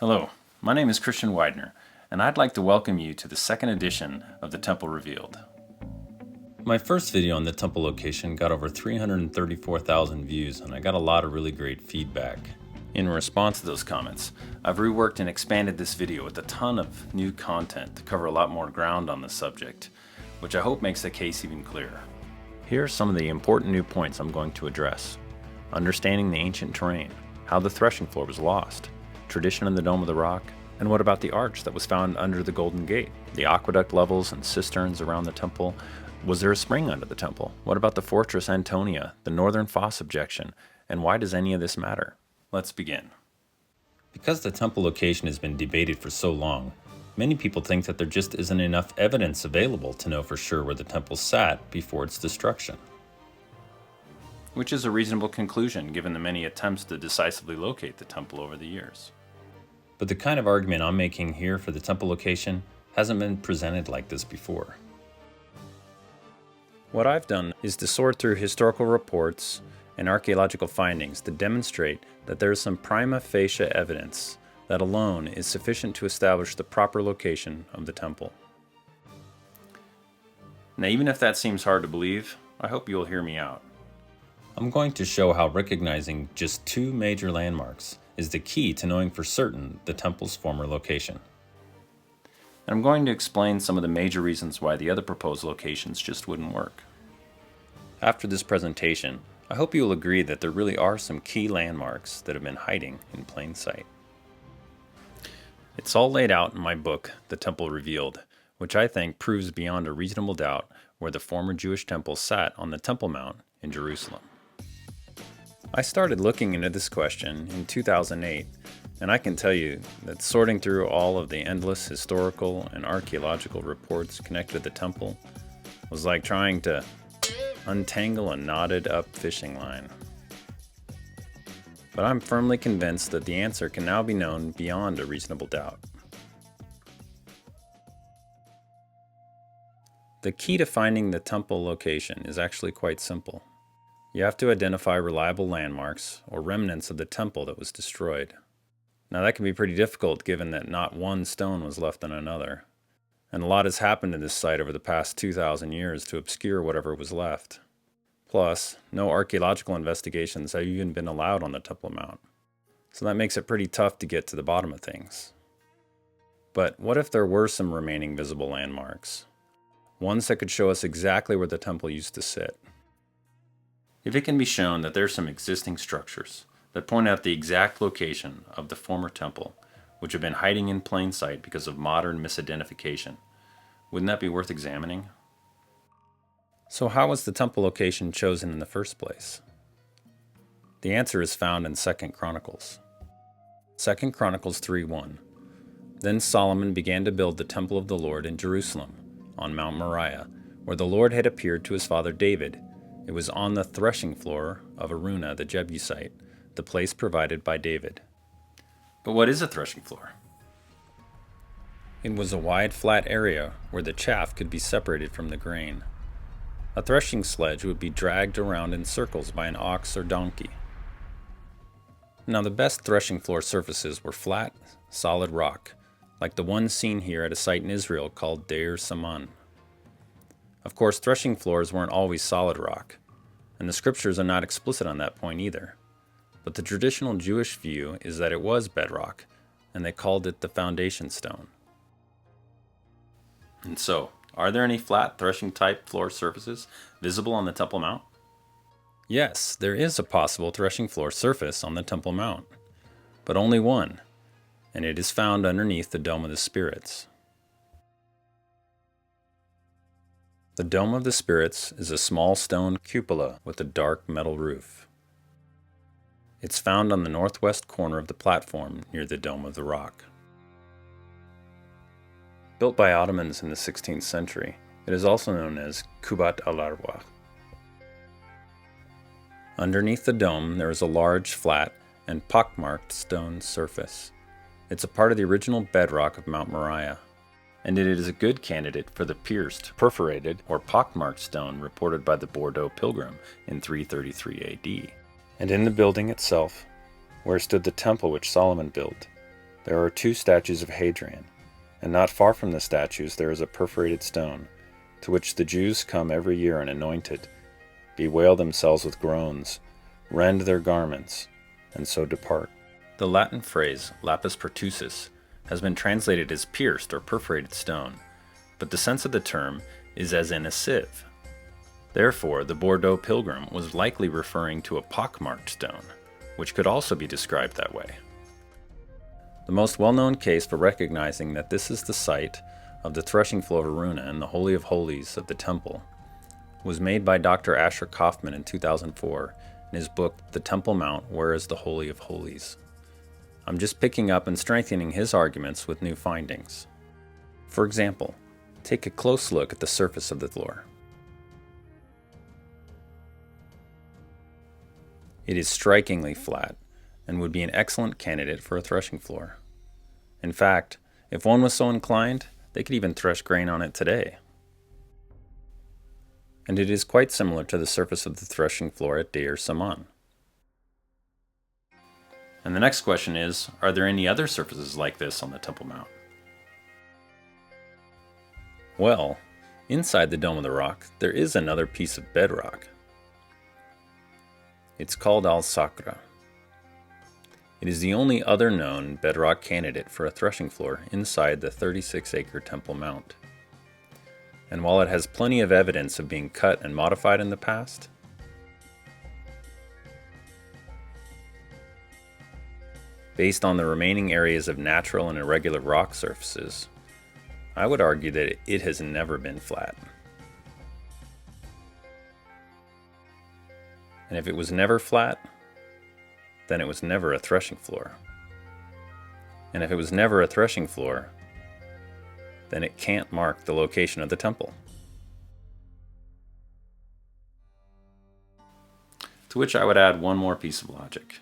Hello, my name is Christian Widener, and I'd like to welcome you to the second edition of the Temple Revealed. My first video on the temple location got over 334,000 views, and I got a lot of really great feedback. In response to those comments, I've reworked and expanded this video with a ton of new content to cover a lot more ground on the subject, which I hope makes the case even clearer. Here are some of the important new points I'm going to address. Understanding the ancient terrain, how the threshing floor was lost, tradition in the Dome of the Rock, and what about the arch that was found under the Golden Gate, the aqueduct levels and cisterns around the temple? Was there a spring under the temple? What about the Fortress Antonia, the northern fosse objection, and why does any of this matter? Let's begin. Because the temple location has been debated for so long, many people think that there just isn't enough evidence available to know for sure where the temple sat before its destruction. Which is a reasonable conclusion given the many attempts to decisively locate the temple over the years. But the kind of argument I'm making here for the temple location hasn't been presented like this before. What I've done is to sort through historical reports and archaeological findings to demonstrate that there is some prima facie evidence that alone is sufficient to establish the proper location of the temple. Now, even if that seems hard to believe, I hope you'll hear me out. I'm going to show how recognizing just two major landmarks is the key to knowing for certain the temple's former location. And I'm going to explain some of the major reasons why the other proposed locations just wouldn't work. After this presentation, I hope you will agree that there really are some key landmarks that have been hiding in plain sight. It's all laid out in my book, The Temple Revealed, which I think proves beyond a reasonable doubt where the former Jewish temple sat on the Temple Mount in Jerusalem. I started looking into this question in 2008, and I can tell you that sorting through all of the endless historical and archaeological reports connected to the temple was like trying to untangle a knotted up fishing line. But I'm firmly convinced that the answer can now be known beyond a reasonable doubt. The key to finding the temple location is actually quite simple. You have to identify reliable landmarks or remnants of the temple that was destroyed. Now that can be pretty difficult given that not one stone was left on another, and a lot has happened to this site over the past 2,000 years to obscure whatever was left. Plus, no archaeological investigations have even been allowed on the Temple Mount, so that makes it pretty tough to get to the bottom of things. But what if there were some remaining visible landmarks? Ones that could show us exactly where the temple used to sit. If it can be shown that there are some existing structures that point out the exact location of the former temple, which have been hiding in plain sight because of modern misidentification, wouldn't that be worth examining? So how was the temple location chosen in the first place? The answer is found in 2 Chronicles. 2 Chronicles 3:1. Then Solomon began to build the temple of the Lord in Jerusalem, on Mount Moriah, where the Lord had appeared to his father David. It was on the threshing floor of Araunah the Jebusite, the place provided by David. But what is a threshing floor? It was a wide, flat area where the chaff could be separated from the grain. A threshing sledge would be dragged around in circles by an ox or donkey. Now, the best threshing floor surfaces were flat, solid rock, like the one seen here at a site in Israel called Deir Saman. Of course, threshing floors weren't always solid rock, and the scriptures are not explicit on that point either. But the traditional Jewish view is that it was bedrock, and they called it the foundation stone. And so, are there any flat threshing-type floor surfaces visible on the Temple Mount? Yes, there is a possible threshing floor surface on the Temple Mount, but only one, and it is found underneath the Dome of the Spirits. The Dome of the Spirits is a small stone cupola with a dark metal roof. It's found on the northwest corner of the platform near the Dome of the Rock. Built by Ottomans in the 16th century, it is also known as Kubat al-Arwah. Underneath the dome, there is a large, flat, and pockmarked stone surface. It's a part of the original bedrock of Mount Moriah, and it is a good candidate for the pierced, perforated, or pockmarked stone reported by the Bordeaux pilgrim in 333 AD. And in the building itself, where stood the temple which Solomon built, There are 2 statues of Hadrian, and not far from the statues there is a perforated stone, to which the Jews come every year and anoint it, bewail themselves with groans, rend their garments, and so depart. The Latin phrase lapis pertussis has been translated as pierced or perforated stone, but the sense of the term is as in a sieve. Therefore, the Bordeaux pilgrim was likely referring to a pockmarked stone, which could also be described that way. The most well-known case for recognizing that this is the site of the threshing floor of Aruna in the Holy of Holies of the Temple was made by Dr. Asher Kaufman in 2004 in his book, The Temple Mount, Where is the Holy of Holies? I'm just picking up and strengthening his arguments with new findings. For example, take a close look at the surface of the floor. It is strikingly flat and would be an excellent candidate for a threshing floor. In fact, if one was so inclined, they could even thresh grain on it today. And it is quite similar to the surface of the threshing floor at Deir Saman. And the next question is, are there any other surfaces like this on the Temple Mount? Well, inside the Dome of the Rock, there is another piece of bedrock. It's called Al-Sakra. It is the only other known bedrock candidate for a threshing floor inside the 36-acre Temple Mount. And while it has plenty of evidence of being cut and modified in the past, based on the remaining areas of natural and irregular rock surfaces, I would argue that it has never been flat. And if it was never flat, then it was never a threshing floor. And if it was never a threshing floor, then it can't mark the location of the temple. To which I would add one more piece of logic.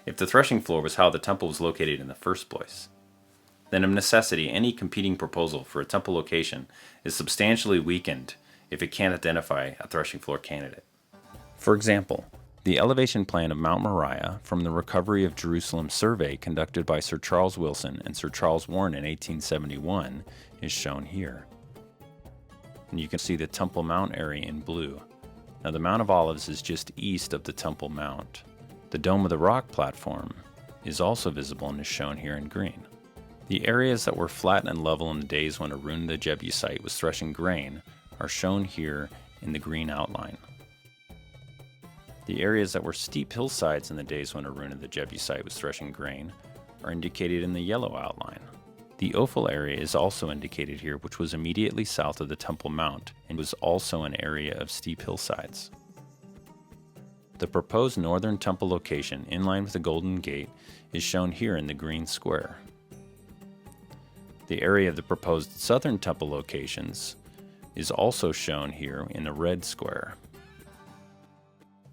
If the threshing floor was how the temple was located in the first place, then of necessity any competing proposal for a temple location is substantially weakened if it can't identify a threshing floor candidate. For example, the elevation plan of Mount Moriah from the Recovery of Jerusalem survey conducted by Sir Charles Wilson and Sir Charles Warren in 1871 is shown here. And you can see the Temple Mount area in blue. Now the Mount of Olives is just east of the Temple Mount. The Dome of the Rock platform is also visible and is shown here in green. The areas that were flat and level in the days when Arun the Jebusite was threshing grain are shown here in the green outline. The areas that were steep hillsides in the days when Arun the Jebusite was threshing grain are indicated in the yellow outline. The Ophel area is also indicated here, which was immediately south of the Temple Mount and was also an area of steep hillsides. The proposed northern temple location in line with the Golden Gate is shown here in the green square. The area of the proposed southern temple locations is also shown here in the red square.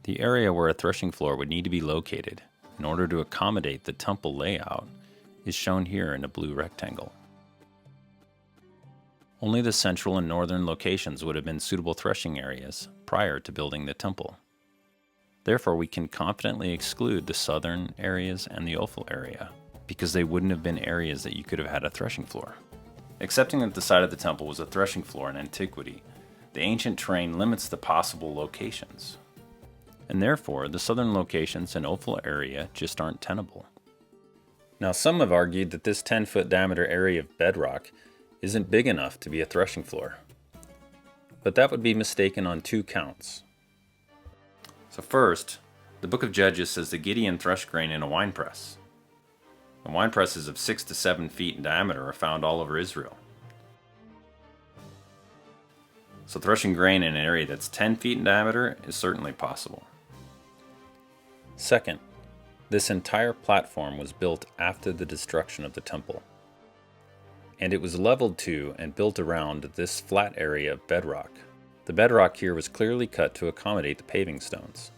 The area where a threshing floor would need to be located in order to accommodate the temple layout is shown here in a blue rectangle. Only the central and northern locations would have been suitable threshing areas prior to building the temple. Therefore, we can confidently exclude the southern areas and the Ophel area, because they wouldn't have been areas that you could have had a threshing floor. Accepting that the site of the temple was a threshing floor in antiquity, the ancient terrain limits the possible locations. And therefore, the southern locations and Ophel area just aren't tenable. Now, some have argued that this 10-foot diameter area of bedrock isn't big enough to be a threshing floor. But that would be mistaken on 2 counts. So first, the book of Judges says that Gideon threshed grain in a winepress. The wine presses of 6 to 7 feet in diameter are found all over Israel. So threshing grain in an area that's 10 feet in diameter is certainly possible. Second, this entire platform was built after the destruction of the temple, and it was leveled to and built around this flat area of bedrock. The bedrock here was clearly cut to accommodate the paving stones,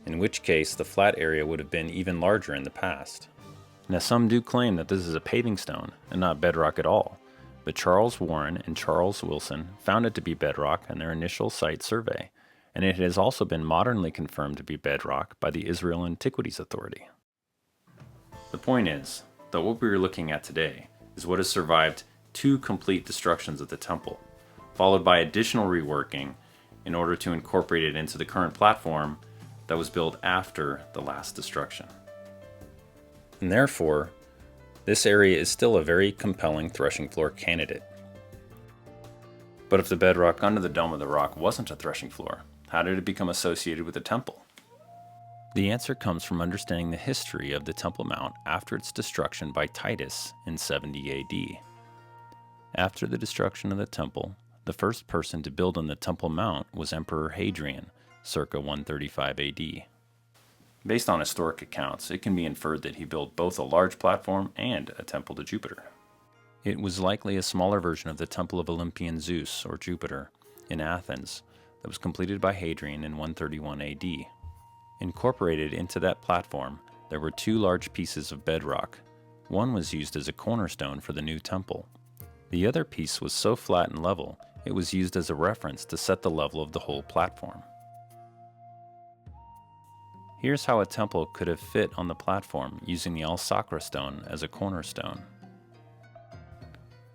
in which case the flat area would have been even larger in the past. Now some do claim that this is a paving stone and not bedrock at all, but Charles Warren and Charles Wilson found it to be bedrock in their initial site survey, and it has also been modernly confirmed to be bedrock by the Israel Antiquities Authority. The point is, Though what we are looking at today is what has survived 2 complete destructions of the temple, followed by additional reworking in order to incorporate it into the current platform that was built after the last destruction. And therefore, this area is still a very compelling threshing floor candidate. But if the bedrock under the Dome of the Rock wasn't a threshing floor, how did it become associated with the temple? The answer comes from understanding the history of the Temple Mount after its destruction by Titus in 70 AD. After the destruction of the temple, the first person to build on the Temple Mount was Emperor Hadrian, circa 135 AD. Based on historic accounts, it can be inferred that he built both a large platform and a temple to Jupiter. It was likely a smaller version of the Temple of Olympian Zeus, or Jupiter, in Athens, that was completed by Hadrian in 131 AD. Incorporated into that platform, there were 2 large pieces of bedrock. One was used as a cornerstone for the new temple. The other piece was so flat and level, it was used as a reference to set the level of the whole platform. Here's how a temple could have fit on the platform using the Al-Saqra stone as a cornerstone.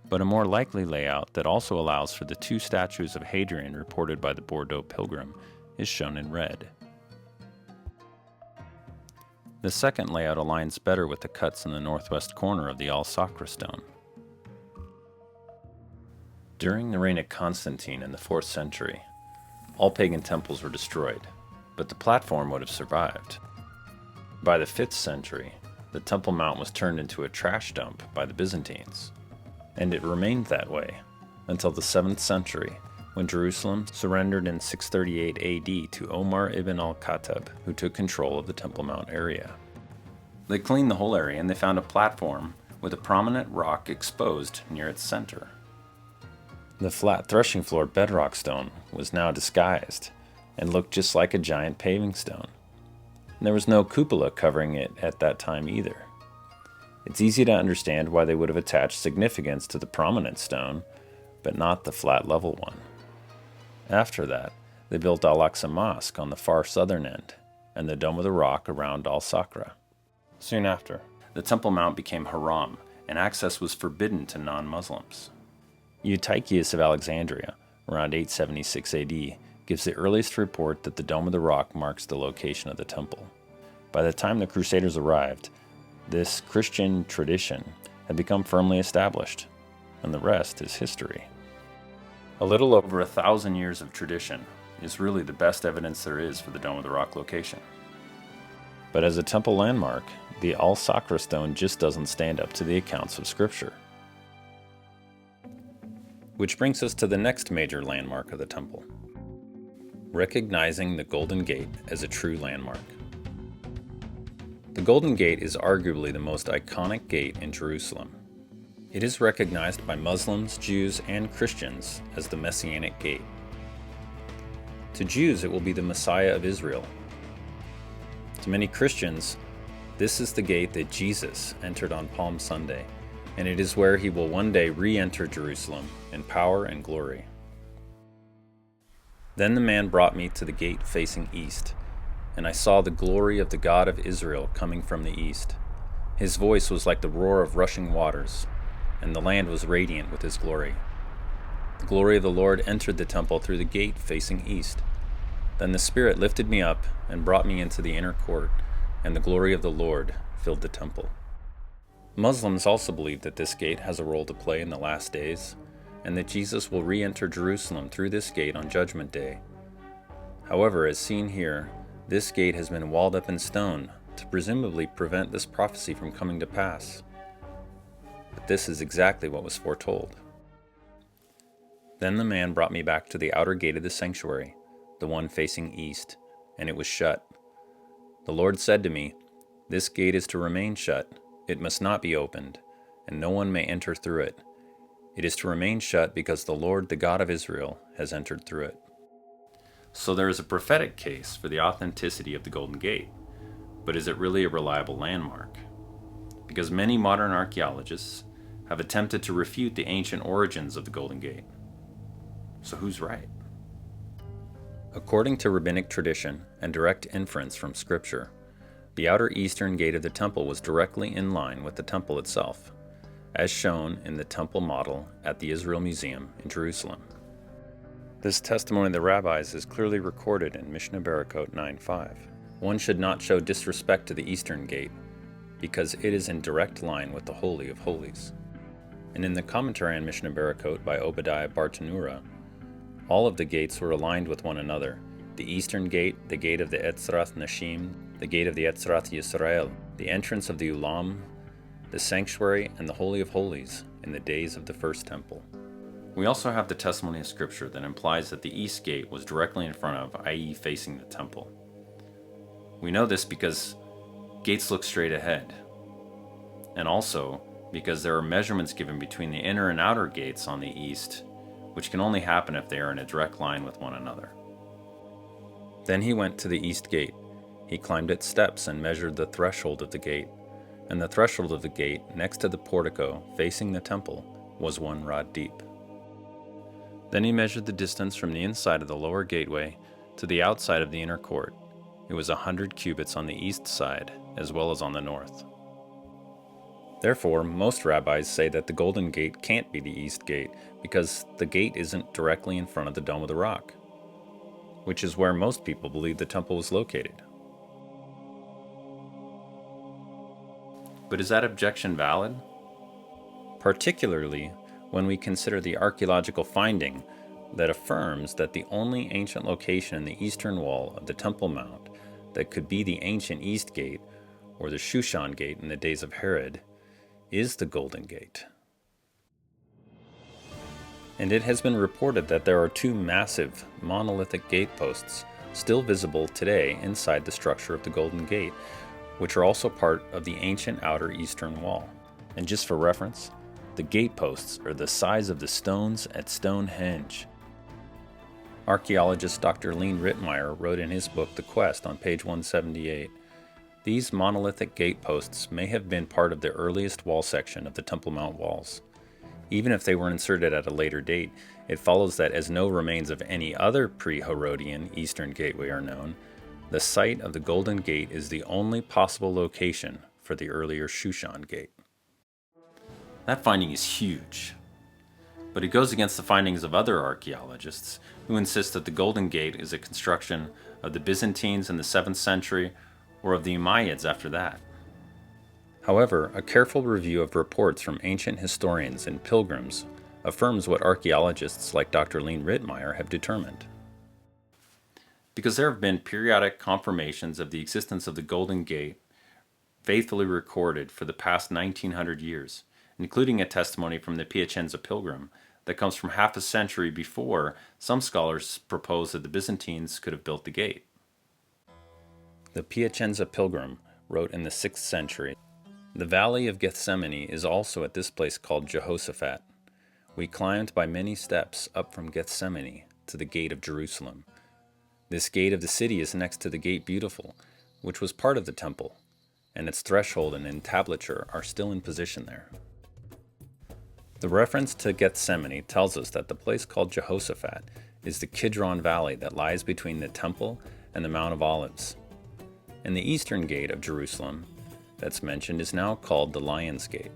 But a more likely layout that also allows for the 2 statues of Hadrian reported by the Bordeaux pilgrim is shown in red. The second layout aligns better with the cuts in the northwest corner of the Al-Saqra stone. During the reign of Constantine in the 4th century, all pagan temples were destroyed, but the platform would have survived. By the 5th century, the Temple Mount was turned into a trash dump by the Byzantines, and it remained that way until the 7th century, when Jerusalem surrendered in 638 AD to Omar ibn al-Khattab, who took control of the Temple Mount area. They cleaned the whole area and they found a platform with a prominent rock exposed near its center. The flat threshing floor bedrock stone was now disguised and looked just like a giant paving stone. And there was no cupola covering it at that time either. It's easy to understand why they would have attached significance to the prominent stone, but not the flat level one. After that, they built Al-Aqsa Mosque on the far southern end, and the Dome of the Rock around Al-Saqra. Soon after, the Temple Mount became haram, and access was forbidden to non-Muslims. Eutychius of Alexandria, around 876 AD, gives the earliest report that the Dome of the Rock marks the location of the temple. By the time the Crusaders arrived, this Christian tradition had become firmly established, and the rest is history. A little over 1,000 years of tradition is really the best evidence there is for the Dome of the Rock location. But as a temple landmark, the Al-Saqra stone just doesn't stand up to the accounts of Scripture. Which brings us to the next major landmark of the temple: recognizing the Golden Gate as a true landmark. The Golden Gate is arguably the most iconic gate in Jerusalem. It is recognized by Muslims, Jews, and Christians as the Messianic Gate. To Jews, it will be the Messiah of Israel. To many Christians, this is the gate that Jesus entered on Palm Sunday, and it is where he will one day re-enter Jerusalem in power and glory. Then the man brought me to the gate facing east, and I saw the glory of the God of Israel coming from the east. His voice was like the roar of rushing waters, and the land was radiant with his glory. The glory of the Lord entered the temple through the gate facing east. Then the Spirit lifted me up and brought me into the inner court, and the glory of the Lord filled the temple. Muslims also believe that this gate has a role to play in the last days, and that Jesus will re-enter Jerusalem through this gate on Judgment Day. However, as seen here, this gate has been walled up in stone to presumably prevent this prophecy from coming to pass. But this is exactly what was foretold. Then the man brought me back to the outer gate of the sanctuary, the one facing east, and it was shut. The Lord said to me, "This gate is to remain shut. It must not be opened, and no one may enter through it. It is to remain shut because the Lord, the God of Israel, has entered through it." So there is a prophetic case for the authenticity of the Golden Gate, but is it really a reliable landmark? Because many modern archaeologists have attempted to refute the ancient origins of the Golden Gate. So who's right? According to rabbinic tradition and direct inference from Scripture, The outer eastern gate of the temple was directly in line with the temple itself, as shown in the temple model at the Israel Museum in Jerusalem. This testimony of the rabbis is clearly recorded in Mishnah Barakot 9.5. One should not show disrespect to the eastern gate, because it is in direct line with the Holy of Holies. And in the commentary on Mishnah Barakot by Obadiah Bartanura, all of the gates were aligned with one another. The eastern gate, the gate of the Etzrath Nashim, the gate of the Etzrath Yisrael, the entrance of the Ulam, the sanctuary, and the Holy of Holies in the days of the first temple. We also have the testimony of Scripture that implies that the east gate was directly in front of, i.e. facing the temple. We know this because gates look straight ahead, and also because there are measurements given between the inner and outer gates on the east, which can only happen if they are in a direct line with one another. Then he went to the east gate. He climbed its steps and measured the threshold of the gate, and the threshold of the gate next to the portico facing the temple was 1 rod deep. Then he measured the distance from the inside of the lower gateway to the outside of the inner court. It was 100 cubits on the east side, as well as on the north. Therefore, most rabbis say that the Golden Gate can't be the east gate, because the gate isn't directly in front of the Dome of the Rock, which is where most people believe the temple was located. But is that objection valid? Particularly when we consider the archaeological finding that affirms that the only ancient location in the eastern wall of the Temple Mount that could be the ancient East Gate, or the Shushan Gate in the days of Herod, is the Golden Gate. And it has been reported that there are 2 massive monolithic gate posts still visible today inside the structure of the Golden Gate, which are also part of the ancient outer eastern wall. And just for reference, the gate posts are the size of the stones at Stonehenge. Archaeologist Dr. Lean Rittmeyer wrote in his book The Quest on page 178, "These monolithic gate posts may have been part of the earliest wall section of the Temple Mount walls. Even if they were inserted at a later date, it follows that as no remains of any other pre-Herodian eastern gateway are known, the site of the Golden Gate is the only possible location for the earlier Shushan Gate." That finding is huge, but it goes against the findings of other archaeologists who insist that the Golden Gate is a construction of the Byzantines in the 7th century or of the Umayyads after that. However, a careful review of reports from ancient historians and pilgrims affirms what archaeologists like Dr. Lean Rittmeyer have determined. Because there have been periodic confirmations of the existence of the Golden Gate faithfully recorded for the past 1900 years, including a testimony from the Piacenza pilgrim that comes from half a century before some scholars propose that the Byzantines could have built the gate. The Piacenza pilgrim wrote in the 6th century, "The valley of Gethsemane is also at this place called Jehoshaphat. We climbed by many steps up from Gethsemane to the gate of Jerusalem. This gate of the city is next to the gate Beautiful, which was part of the temple, and its threshold and entablature are still in position there." The reference to Gethsemane tells us that the place called Jehoshaphat is the Kidron Valley that lies between the temple and the Mount of Olives. And the eastern gate of Jerusalem that's mentioned is now called the Lion's Gate.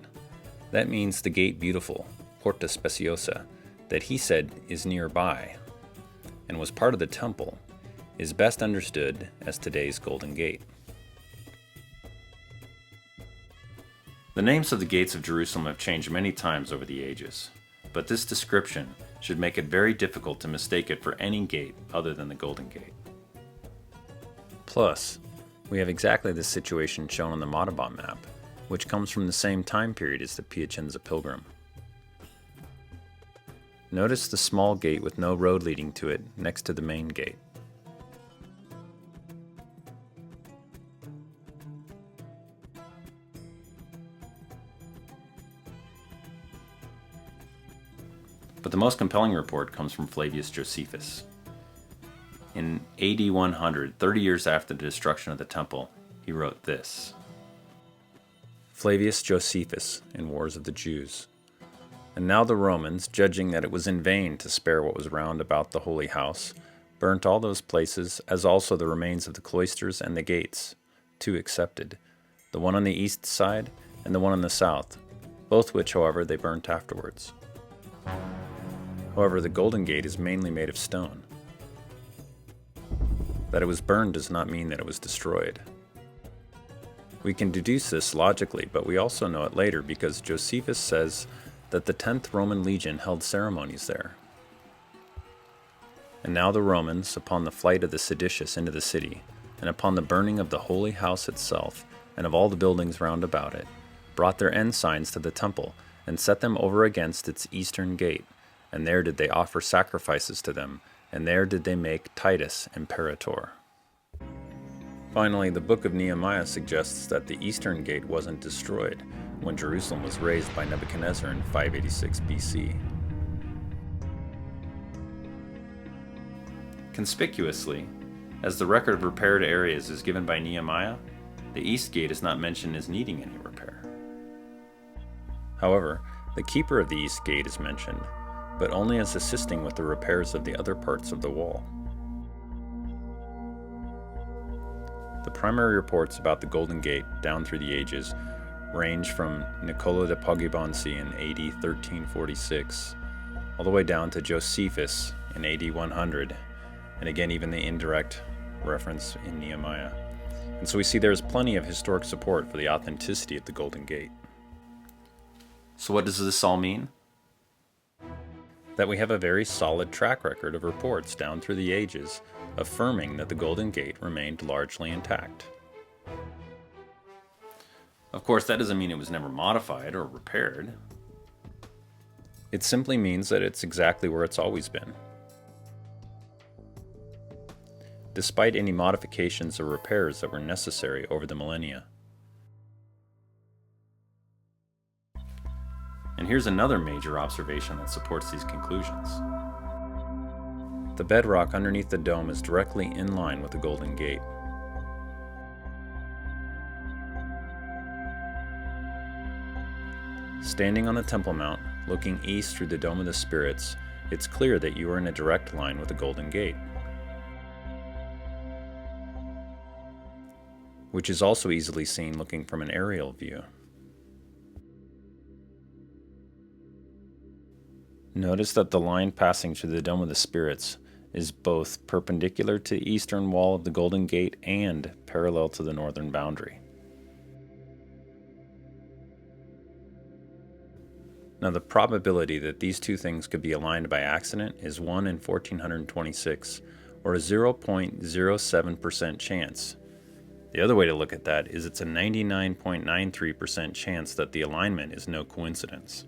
That means the gate Beautiful, Porta Speciosa, that he said is nearby and was part of the temple, is best understood as today's Golden Gate. The names of the gates of Jerusalem have changed many times over the ages, but this description should make it very difficult to mistake it for any gate other than the Golden Gate. Plus, we have exactly this situation shown on the Madaba map, which comes from the same time period as the Piacenza pilgrim. Notice the small gate with no road leading to it next to the main gate. But the most compelling report comes from Flavius Josephus. In AD 100, 30 years after the destruction of the temple, he wrote this. Flavius Josephus in Wars of the Jews. And now the Romans, judging that it was in vain to spare what was round about the holy house, burnt all those places, as also the remains of the cloisters and the gates, two accepted, the one on the east side and the one on the south, both which, however, they burnt afterwards. However, the Golden Gate is mainly made of stone. That it was burned does not mean that it was destroyed. We can deduce this logically, but we also know it later because Josephus says that the 10th Roman legion held ceremonies there. And now the Romans, upon the flight of the seditious into the city, and upon the burning of the holy house itself, and of all the buildings round about it, brought their ensigns to the temple, and set them over against its eastern gate, and there did they offer sacrifices to them, and there did they make Titus imperator. Finally, the book of Nehemiah suggests that the eastern gate wasn't destroyed when Jerusalem was razed by Nebuchadnezzar in 586 BC. Conspicuously, as the record of repaired areas is given by Nehemiah, the east gate is not mentioned as needing any repair. However, the keeper of the east gate is mentioned, but only as assisting with the repairs of the other parts of the wall. The primary reports about the Golden Gate down through the ages range from Nicola de Poggibonsi in AD 1346 all the way down to Josephus in AD 100, and again even the indirect reference in Nehemiah. And so we see there's plenty of historic support for the authenticity of the Golden Gate. So what does this all mean? That we have a very solid track record of reports down through the ages affirming that the Golden Gate remained largely intact. Of course, that doesn't mean it was never modified or repaired. It simply means that it's exactly where it's always been. Despite any modifications or repairs that were necessary over the millennia. And here's another major observation that supports these conclusions. The bedrock underneath the dome is directly in line with the Golden Gate. Standing on the Temple Mount, looking east through the Dome of the Spirits, it's clear that you are in a direct line with the Golden Gate, which is also easily seen looking from an aerial view. Notice that the line passing through the Dome of the Spirits is both perpendicular to the eastern wall of the Golden Gate and parallel to the northern boundary. Now, the probability that these two things could be aligned by accident is 1 in 1426, or a 0.07% chance. The other way to look at that is it's a 99.93% chance that the alignment is no coincidence.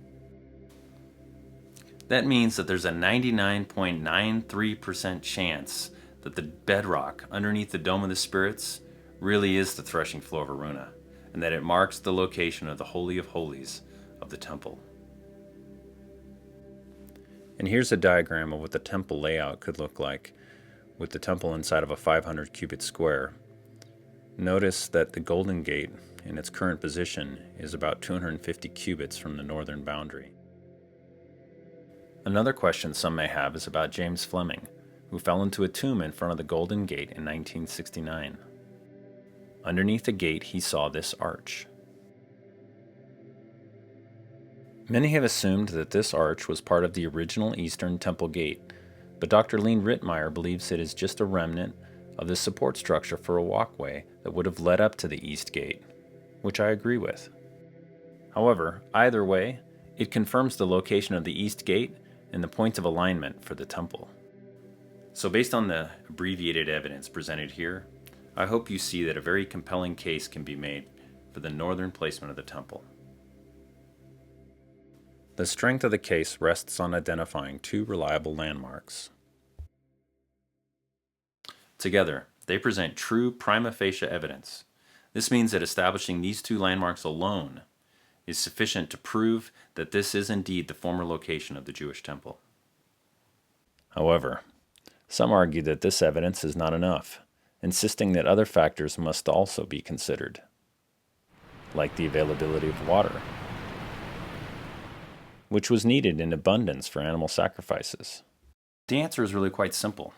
That means that there's a 99.93% chance that the bedrock underneath the Dome of the Spirits really is the threshing floor of Aruna, and that it marks the location of the Holy of Holies of the temple. And here's a diagram of what the temple layout could look like, with the temple inside of a 500 cubit square. Notice that the Golden Gate, in its current position, is about 250 cubits from the northern boundary. Another question some may have is about James Fleming, who fell into a tomb in front of the Golden Gate in 1969. Underneath the gate, he saw this arch. Many have assumed that this arch was part of the original Eastern Temple Gate, but Dr. Lean Rittmeyer believes it is just a remnant of the support structure for a walkway that would have led up to the East Gate, which I agree with. However, either way, it confirms the location of the East Gate and the points of alignment for the temple. So based on the abbreviated evidence presented here, I hope you see that a very compelling case can be made for the northern placement of the temple. The strength of the case rests on identifying two reliable landmarks. Together, they present true prima facie evidence. This means that establishing these two landmarks alone is sufficient to prove that this is indeed the former location of the Jewish temple. However, some argue that this evidence is not enough, insisting that other factors must also be considered, like the availability of water, which was needed in abundance for animal sacrifices. The answer is really quite simple.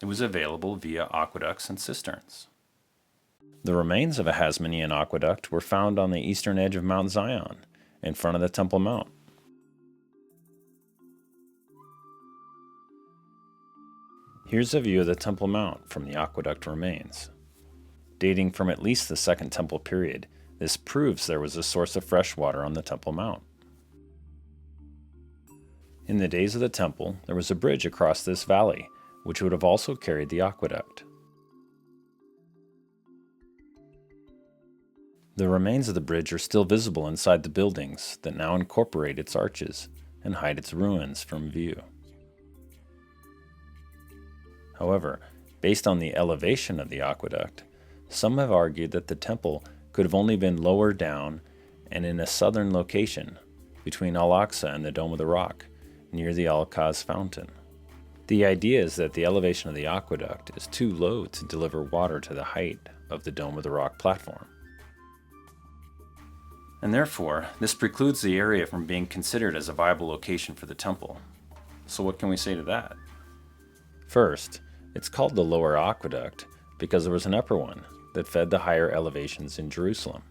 It was available via aqueducts and cisterns. The remains of a Hasmonean aqueduct were found on the eastern edge of Mount Zion, in front of the Temple Mount. Here's a view of the Temple Mount from the aqueduct remains. Dating from at least the Second Temple period, this proves there was a source of fresh water on the Temple Mount. In the days of the Temple, there was a bridge across this valley, which would have also carried the aqueduct. The remains of the bridge are still visible inside the buildings that now incorporate its arches and hide its ruins from view. However, based on the elevation of the aqueduct, some have argued that the temple could have only been lower down and in a southern location between Al-Aqsa and the Dome of the Rock, near the Al-Qaz fountain. The idea is that the elevation of the aqueduct is too low to deliver water to the height of the Dome of the Rock platform. And therefore, this precludes the area from being considered as a viable location for the temple. So what can we say to that? First, it's called the Lower Aqueduct because there was an upper one that fed the higher elevations in Jerusalem.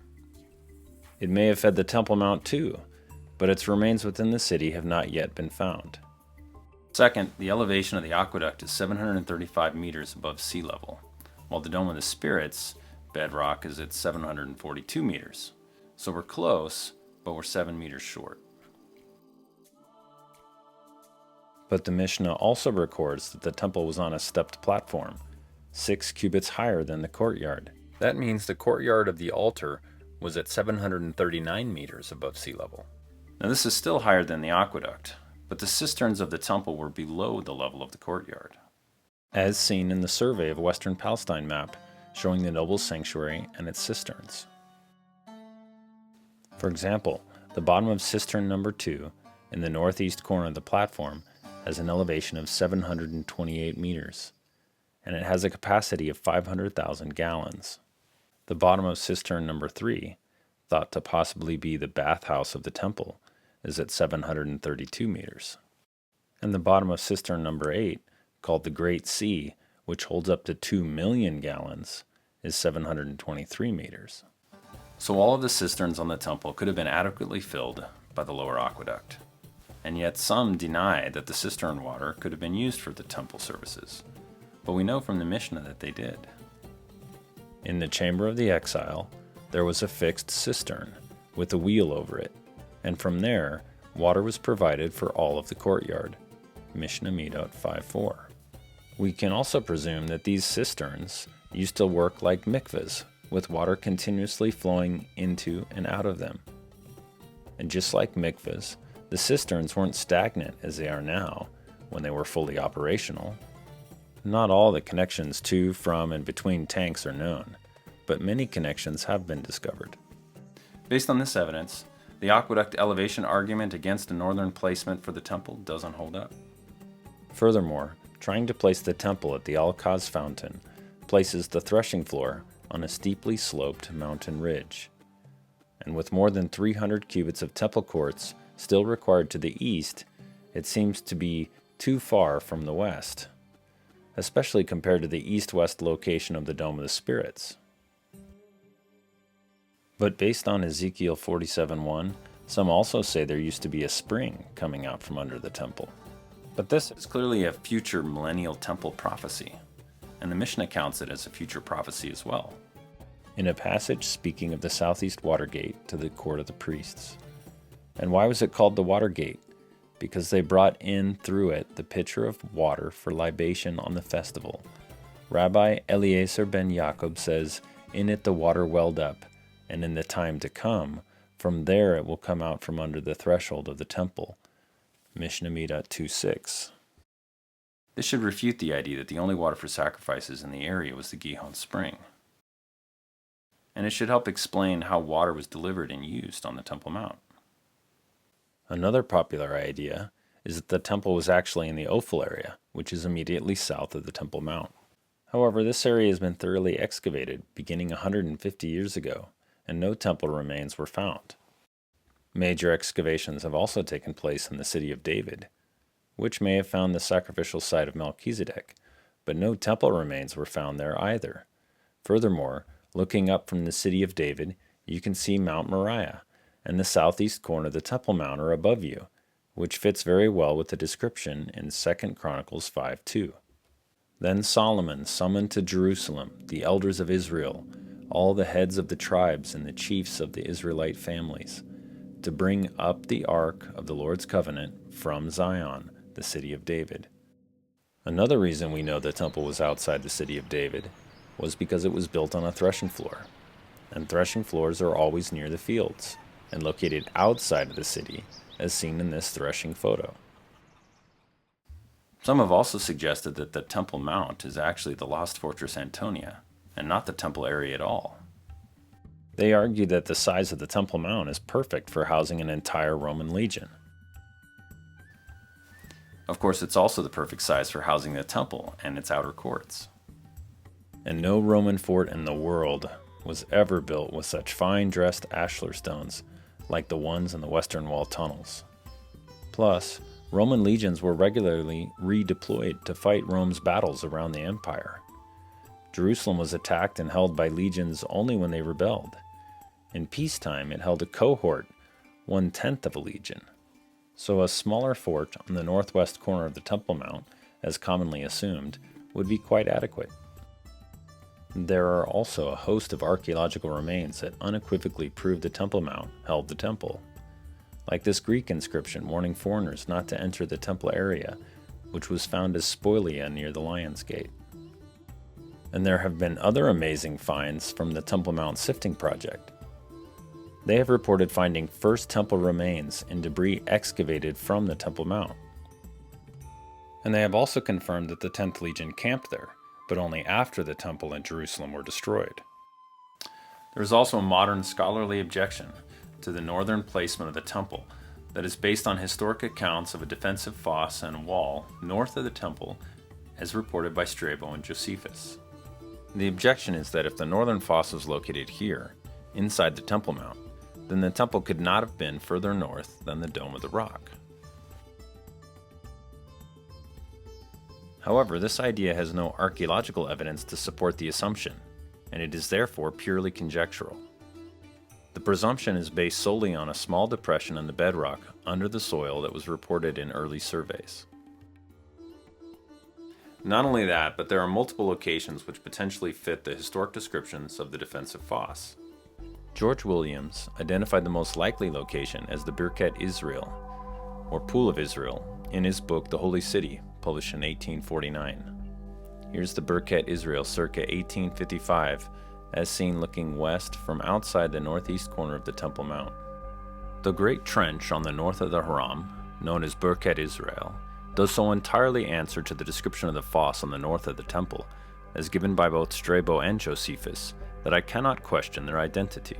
It may have fed the Temple Mount too, but its remains within the city have not yet been found. Second, the elevation of the aqueduct is 735 meters above sea level, while the Dome of the Spirits bedrock is at 742 meters. So we're close, but we're 7 meters short. But the Mishnah also records that the temple was on a stepped platform, 6 cubits higher than the courtyard. That means the courtyard of the altar was at 739 meters above sea level. Now this is still higher than the aqueduct, but the cisterns of the temple were below the level of the courtyard, as seen in the survey of Western Palestine map showing the noble sanctuary and its cisterns. For example, the bottom of cistern number 2 in the northeast corner of the platform has an elevation of 728 meters, and it has a capacity of 500,000 gallons. The bottom of cistern number 3, thought to possibly be the bathhouse of the temple, is at 732 meters. And the bottom of cistern number 8, called the Great Sea, which holds up to 2 million gallons, is 723 meters. So all of the cisterns on the temple could have been adequately filled by the lower aqueduct. And yet some deny that the cistern water could have been used for the temple services. But we know from the Mishnah that they did. In the chamber of the exile, there was a fixed cistern with a wheel over it, and from there, water was provided for all of the courtyard. Mishnah Midot 5:4. We can also presume that these cisterns used to work like mikvahs, with water continuously flowing into and out of them. And just like mikvahs, the cisterns weren't stagnant as they are now when they were fully operational. Not all the connections to, from, and between tanks are known, but many connections have been discovered. Based on this evidence, the aqueduct elevation argument against a northern placement for the temple doesn't hold up. Furthermore, trying to place the temple at the Al-Qaz fountain places the threshing floor on a steeply sloped mountain ridge. And with more than 300 cubits of temple courts still required to the east, it seems to be too far from the west, especially compared to the east-west location of the Dome of the Spirits. But based on Ezekiel 47:1, some also say there used to be a spring coming out from under the temple. But this is clearly a future millennial temple prophecy, and the Mishnah counts it as a future prophecy as well, in a passage speaking of the southeast water gate to the court of the priests. And why was it called the water gate? Because they brought in through it the pitcher of water for libation on the festival. Rabbi Eliezer ben Yaakov says, "In it the water welled up, and in the time to come, from there it will come out from under the threshold of the temple." Mishnah Midot 2:6. This should refute the idea that the only water for sacrifices in the area was the Gihon spring. And it should help explain how water was delivered and used on the Temple Mount. Another popular idea is that the temple was actually in the Ophel area, which is immediately south of the Temple Mount. However, this area has been thoroughly excavated beginning 150 years ago, and no temple remains were found. Major excavations have also taken place in the city of David, which may have found the sacrificial site of Melchizedek, but no temple remains were found there either. Furthermore, Looking up from the city of David, you can see Mount Moriah, and the southeast corner of the Temple Mount are above you, which fits very well with the description in 2 Chronicles 5:2. Then Solomon summoned to Jerusalem the elders of Israel, all the heads of the tribes and the chiefs of the Israelite families, to bring up the ark of the Lord's covenant from Zion, the city of David. Another reason we know the temple was outside the city of David was because it was built on a threshing floor, and threshing floors are always near the fields and located outside of the city, as seen in this threshing photo. Some have also suggested that the Temple Mount is actually the lost fortress Antonia, and not the temple area at all. They argue that the size of the Temple Mount is perfect for housing an entire Roman legion. Of course, it's also the perfect size for housing the temple and its outer courts. And no Roman fort in the world was ever built with such fine-dressed ashlar stones like the ones in the Western Wall tunnels. Plus, Roman legions were regularly redeployed to fight Rome's battles around the empire. Jerusalem was attacked and held by legions only when they rebelled. In peacetime, it held a cohort, 1/10 of a legion. So a smaller fort on the northwest corner of the Temple Mount, as commonly assumed, would be quite adequate. There are also a host of archaeological remains that unequivocally prove the Temple Mount held the temple, like this Greek inscription warning foreigners not to enter the temple area, which was found as spolia near the Lion's Gate. And there have been other amazing finds from the Temple Mount sifting project. They have reported finding First Temple remains in debris excavated from the Temple Mount. And they have also confirmed that the 10th Legion camped there, but only after the temple in Jerusalem were destroyed. There is also a modern scholarly objection to the northern placement of the temple that is based on historic accounts of a defensive fosse and wall north of the temple as reported by Strabo and Josephus. The objection is that if the northern fosse was located here, inside the Temple Mount, then the temple could not have been further north than the Dome of the Rock. However, this idea has no archaeological evidence to support the assumption, and it is therefore purely conjectural. The presumption is based solely on a small depression in the bedrock under the soil that was reported in early surveys. Not only that, but there are multiple locations which potentially fit the historic descriptions of the defensive fosse. George Williams identified the most likely location as the Birket Israel, or Pool of Israel, in his book The Holy City, published in 1849. Here's the Birket Israel circa 1855, as seen looking west from outside the northeast corner of the Temple Mount. The great trench on the north of the Haram, known as Birket Israel, does so entirely answer to the description of the fosse on the north of the temple, as given by both Strabo and Josephus, that I cannot question their identity.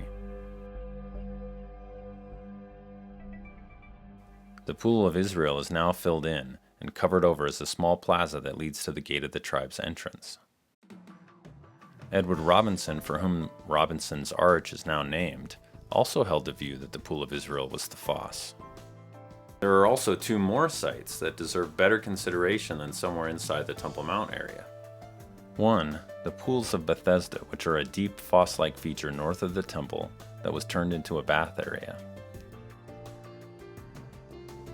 The Pool of Israel is now filled in and covered over as a small plaza that leads to the gate of the tribe's entrance. Edward Robinson, for whom Robinson's Arch is now named, also held the view that the Pool of Israel was the fosse. There are also two more sites that deserve better consideration than somewhere inside the Temple Mount area. One, the Pools of Bethesda, which are a deep fosse-like feature north of the temple that was turned into a bath area.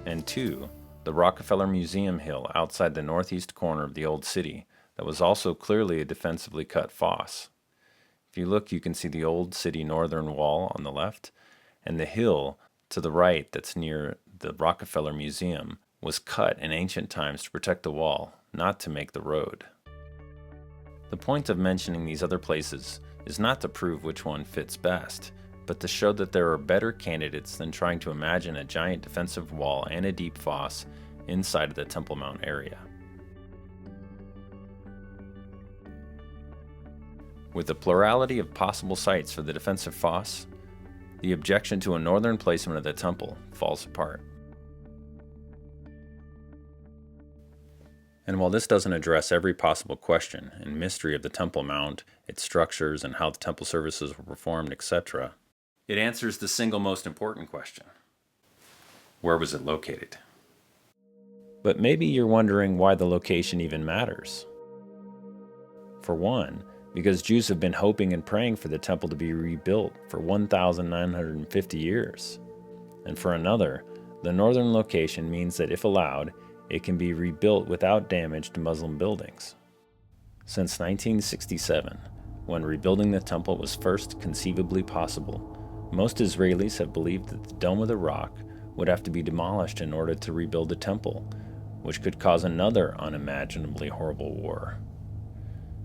And two, the Rockefeller Museum Hill outside the northeast corner of the old city that was also clearly a defensively cut fosse. If you look, you can see the old city northern wall on the left, and the hill to the right that's near the Rockefeller Museum was cut in ancient times to protect the wall, not to make the road. The point of mentioning these other places is not to prove which one fits best, but to show that there are better candidates than trying to imagine a giant defensive wall and a deep fosse inside of the Temple Mount area. With a plurality of possible sites for the defensive fosse, the objection to a northern placement of the temple falls apart. And while this doesn't address every possible question and mystery of the Temple Mount, its structures, and how the temple services were performed, etc., it answers the single most important question. Where was it located? But maybe you're wondering why the location even matters. For one, because Jews have been hoping and praying for the temple to be rebuilt for 1,950 years. And for another, the northern location means that if allowed, it can be rebuilt without damage to Muslim buildings. Since 1967, when rebuilding the temple was first conceivably possible, most Israelis have believed that the Dome of the Rock would have to be demolished in order to rebuild the temple, which could cause another unimaginably horrible war.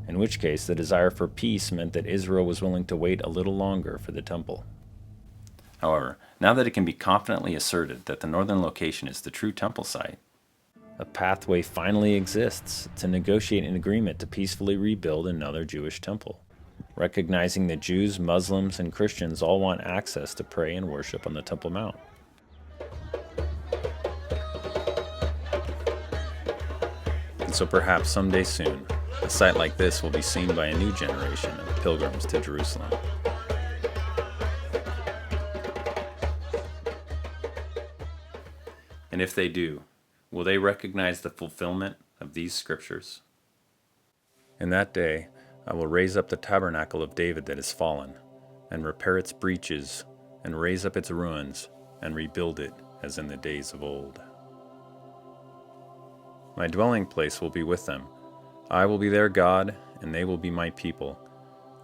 In which case, the desire for peace meant that Israel was willing to wait a little longer for the temple. However, now that it can be confidently asserted that the northern location is the true temple site, a pathway finally exists to negotiate an agreement to peacefully rebuild another Jewish temple, recognizing that Jews, Muslims, and Christians all want access to pray and worship on the Temple Mount. And so perhaps someday soon, a site like this will be seen by a new generation of pilgrims to Jerusalem. And if they do, will they recognize the fulfillment of these scriptures? In that day, I will raise up the tabernacle of David that is fallen, and repair its breaches, and raise up its ruins, and rebuild it as in the days of old. My dwelling place will be with them. I will be their God, and they will be my people.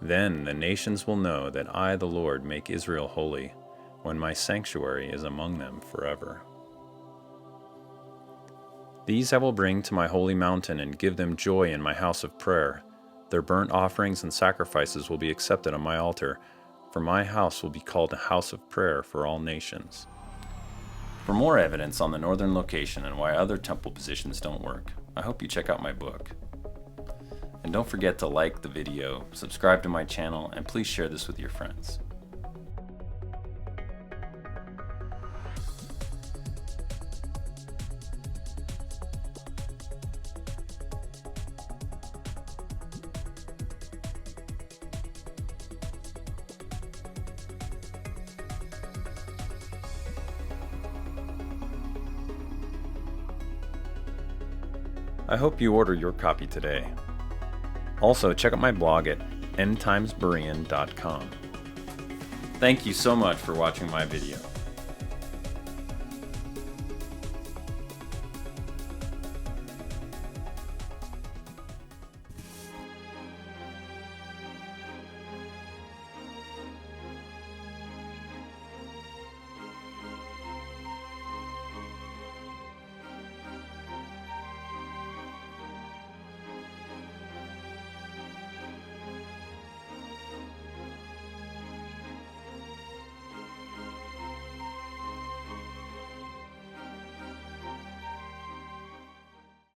Then the nations will know that I, the Lord, make Israel holy, when my sanctuary is among them forever. These I will bring to my holy mountain and give them joy in my house of prayer. Their burnt offerings and sacrifices will be accepted on my altar, for my house will be called a house of prayer for all nations. For more evidence on the northern location and why other temple positions don't work, I hope you check out my book. And don't forget to like the video, subscribe to my channel, and please share this with your friends. I hope you order your copy today. Also, check out my blog at endtimesberean.com. Thank you so much for watching my video.